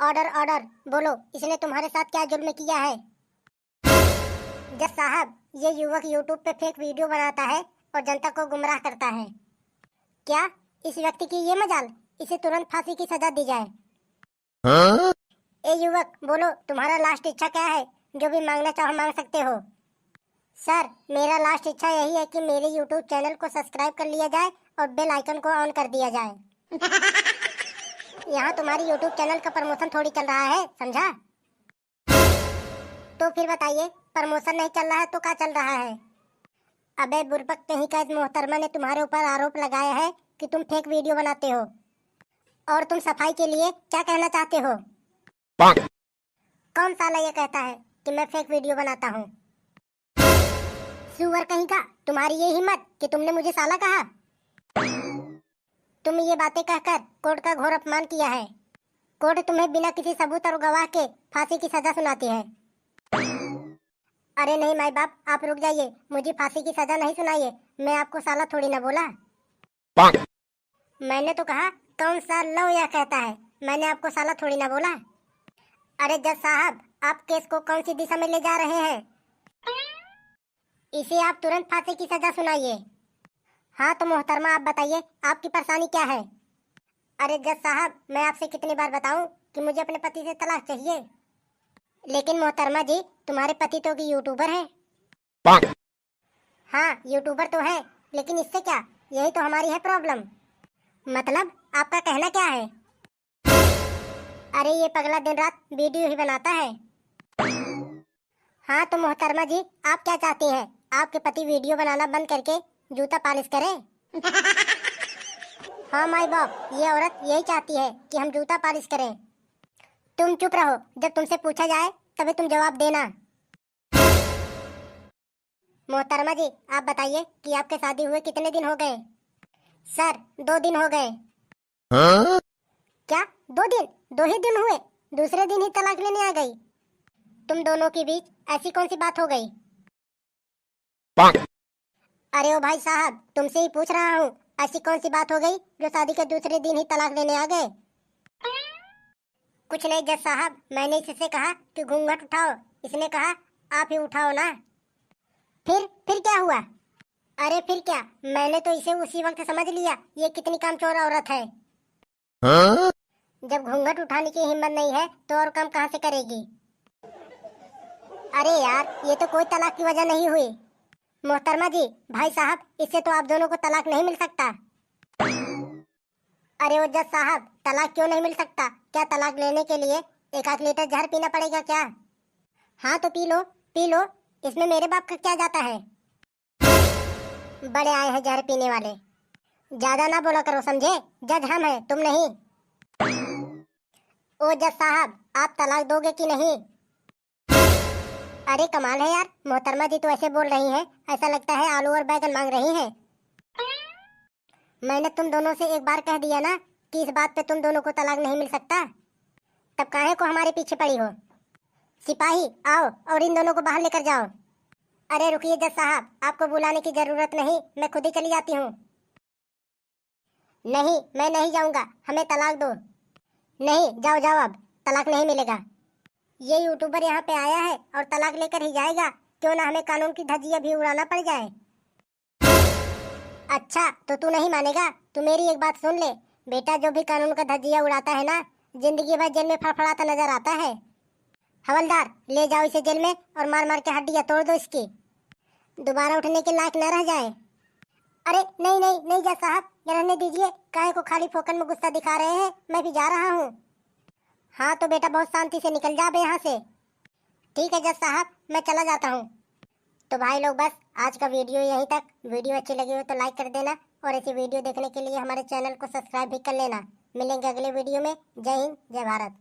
Order order. बोलो, इसने तुम्हारे साथ क्या जुल्म किया है? जज साहब, ये युवक यूट्यूब पे फेक वीडियो बनाता है और जनता को गुमराह करता है। क्या इस व्यक्ति की ये मजाल? इसे तुरंत फांसी की सजा दी जाए। हाँ? ए युवक, बोलो, तुम्हारा लास्ट इच्छा क्या है? जो भी मांगना चाहो मांग सकते हो। सर, मेरा लास्ट इच्छा यही है कि मेरे यूट्यूब चैनल को सब्सक्राइब कर लिया जाए और बेल आइकन को ऑन कर दिया जाए। यहाँ तुम्हारी यूट्यूब चैनल का प्रमोशन थोड़ी चल रहा है, समझा? तो फिर बताइए, प्रमोशन नहीं चल रहा है तो क्या चल रहा है? अबे बुर्बक कहीं का, इस मोहतरमा ने तुम्हारे ऊपर आरोप लगाया है कि तुम फेक वीडियो बनाते हो। और तुम सफाई के लिए क्या कहना चाहते हो? कौन साला ये कहता है कि मैं फेक वीडियो बनाता हूँ? सुअर कहीं का, तुम्हारी ये हिम्मत कि तुमने मुझे साला कहा? तुम ये बातें कहकर कोर्ट का घोर अपमान किया है। कोर्ट तुम्हें बिना किसी सबूत और गवाह के फांसी की सजा सुनाती है। अरे नहीं माई बाप, आप रुक जाइए, मुझे फांसी की सजा नहीं सुनाइए। मैं आपको साला थोड़ी ना बोला। मैंने तो कहा कौन सा लव यह कहता है, मैंने आपको साला थोड़ी ना बोला। अरे जज साहब, आप केस को कौन सी दिशा में ले जा रहे हैं? इसे आप तुरंत फांसी की सजा सुनाइए। हाँ तो मोहतरमा, आप बताइए आपकी परेशानी क्या है? अरे जज साहब, मैं आपसे कितनी बार बताऊं कि मुझे अपने पति से तलाक चाहिए। लेकिन मोहतरमा जी, तुम्हारे पति तो की यूट्यूबर है। हाँ, यूट्यूबर तो है, लेकिन इससे क्या? यही तो हमारी है प्रॉब्लम। मतलब आपका कहना क्या है? अरे ये पगला दिन रात वीडियो ही बनाता है। हाँ तो मोहतरमा जी, आप क्या चाहती हैं? आपके पति वीडियो बनाना बंद करके जूता पालिश करें? हाँ माई बाप, ये औरत यही चाहती है कि हम जूता पालिश करें। तुम चुप रहो, जब तुमसे पूछा जाए तभी तुम जवाब देना। मोहतरमा जी, आप बताइए कि आपके शादी हुए कितने दिन हो गए? सर, 2 दिन हो गए। हाँ? क्या 2 दिन? 2 ही दिन हुए? दूसरे दिन ही तलाक लेने आ गई? तुम दोनों के बीच ऐसी कौन सी बात हो गई? अरे ओ भाई साहब, तुमसे ही पूछ रहा हूँ, ऐसी कौन सी बात हो गई जो शादी के दूसरे दिन ही तलाक लेने आ गए? कुछ नहीं जज साहब, मैंने इससे कहा कि घूंघट उठाओ, इसने कहा आप ही उठाओ ना। फिर क्या हुआ? अरे फिर क्या, मैंने तो इसे उसी वक्त समझ लिया ये कितनी कामचोर औरत है। हाँ? जब घूंघट उठाने की हिम्मत नहीं है तो और काम कहाँ से करेगी? अरे यार, ये तो कोई तलाक की वजह नहीं हुई। मोहतरमा जी, भाई साहब, इससे तो आप दोनों को तलाक नहीं मिल सकता। अरे ओ जज साहब, तलाक क्यों नहीं मिल सकता? क्या तलाक लेने के लिए 1 लीटर जहर पीना पड़ेगा क्या? हाँ तो पी लो, पी लो, इसमें मेरे बाप का क्या जाता है? बड़े आए हैं जहर पीने वाले। ज्यादा ना बोला करो, समझे? जज हम हैं, तुम नहीं। ओ जज साहब, आप तलाक दोगे कि नहीं? अरे कमाल है यार, मोहतरमा जी तो ऐसे बोल रही हैं, ऐसा लगता है आलू और बैगन मांग रही हैं। मैंने तुम दोनों से एक बार कह दिया ना कि इस बात पे तुम दोनों को तलाक नहीं मिल सकता, तब काहे को हमारे पीछे पड़ी हो? सिपाही आओ और इन दोनों को बाहर लेकर जाओ। अरे रुकिए जज साहब, आपको बुलाने की जरूरत नहीं, मैं खुद ही चली जाती हूँ। नहीं, मैं नहीं जाऊंगा, हमें तलाक दो। नहीं, जाओ जाओ, अब तलाक नहीं मिलेगा। ये यूट्यूबर यहाँ पे आया है और तलाक लेकर ही जाएगा, क्यों ना हमें कानून की धज्जियां भी उड़ाना पड़ जाए। अच्छा तो तू नहीं मानेगा? तू मेरी एक बात सुन ले बेटा, जो भी कानून का धज्जियां उड़ाता है ना, जिंदगी भर जेल में फड़फड़ाता नजर आता है। हवलदार, ले जाओ इसे जेल में और मार मार के हड्डियां तोड़ दो इसकी, दोबारा उठने के लायक न रह जाए। अरे नहीं नहीं नहीं जज साहब, रहने दीजिए, काहे को खाली फोकन में गुस्सा दिखा रहे हैं, मैं भी जा रहा हूँ। हाँ तो बेटा बहुत शांति से निकल जा यहाँ से। ठीक है जज साहब, मैं चला जाता हूँ। तो भाई लोग, बस आज का वीडियो यहीं तक। वीडियो अच्छी लगी हो तो लाइक कर देना और ऐसी वीडियो देखने के लिए हमारे चैनल को सब्सक्राइब भी कर लेना। मिलेंगे अगले वीडियो में। जय हिंद, जय भारत।